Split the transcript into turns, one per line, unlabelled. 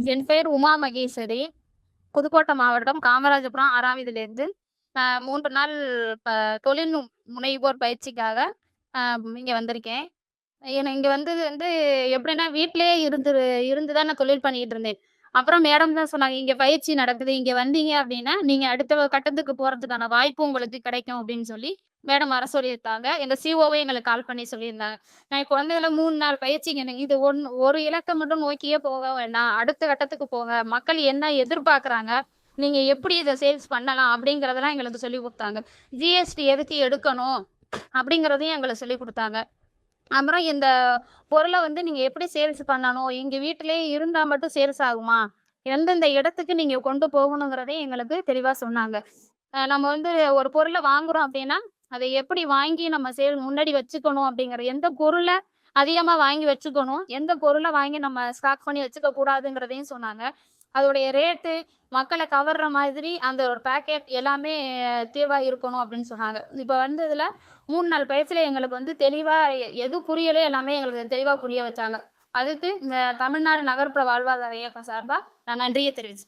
என் பெயர் உமா மகேஸ்வரி. புதுக்கோட்டை மாவட்டம் காமராஜபுரம் 6ஆம் வீதியிலேருந்து 3 நாள் ப தொழில் முனைவோர் பயிற்சிக்காக அ இங்க வந்திருக்கேன். இங்க வந்தது எப்படின்னா, வீட்லயே இருந்து தான் நான் தொழில் பண்ணிட்டு இருந்தேன். அப்புறம் மேடம் தான் சொன்னாங்க, "இங்க பயிற்சி நடக்குது. இங்க வந்தீங்க அப்படின்னா, நீங்க அடுத்த கட்டத்துக்கு போறதுக்கான வாய்ப்பு உங்களுக்கு கிடைக்கும்." அப்படின்னு சொல்லி மேடம் வர சொல்லியிருக்காங்க. எங்க சிஓவே எங்களுக்கு கால் பண்ணி சொல்லியிருந்தாங்க. நான் இப்போ வந்ததுல 3 நாள் பயிற்சிங்க. இது ஒரு இலக்க மட்டும் நோக்கியே போக வேண்டாம். அடுத்த கட்டத்துக்கு போங்க. மக்கள் என்ன எதிர்பார்க்குறாங்க? நீங்க எப்படி இத சேல்ஸ் பண்ணலாம்? அப்படிங்கிறதெல்லாம் எங்களுக்கு சொல்லிக் குடுத்தாங்க. ஜிஎஸ்டி எதுக்கு எடுக்கணும்? அப்படிங்கிறதையும் எங்களுக்கு சொல்லிக் குடுத்தாங்க. அப்புறம் இந்த பொருள நீங்க எப்படி சேல்ஸ் பண்ணணும்? எங்க வீட்டிலேயே இருந்தா மட்டும் சேல்ஸ் ஆகுமா? எந்தெந்த இடத்துக்கு நீங்க கொண்டு போகணுங்கிறதையும் எங்களுக்கு தெளிவா சொன்னாங்க. நம்ம ஒரு பொருள வாங்குறோம் அப்படின்னா, அதை எப்படி வாங்கி நம்ம முன்னாடி வச்சுக்கணும் அப்படிங்கிற எந்த பொருள அதிகமா வாங்கி வச்சுக்கணும், எந்த பொருள வாங்கி நம்ம ஸ்டாக் பண்ணி வச்சுக்க கூடாதுங்கிறதையும் சொன்னாங்க. அதோடைய ரேட்டு, மக்கள கவர்ற மாதிரி அந்த ஒரு பேக்கெட் எல்லாமே தீர்வா இருக்கணும் அப்படின்னு சொன்னாங்க. இப்ப இதுல 3 நாள் பயிற்சியில எங்களுக்கு தெளிவா எது புரியலையோ எல்லாமே எங்களுக்கு தெளிவா புரிய வச்சாங்க. அதுக்கு இந்த தமிழ்நாடு நகர்ப்புற வாழ்வாதார இயக்கம் சார்பா நான் நன்றிய தெரிவிச்சுக்கிறேன்.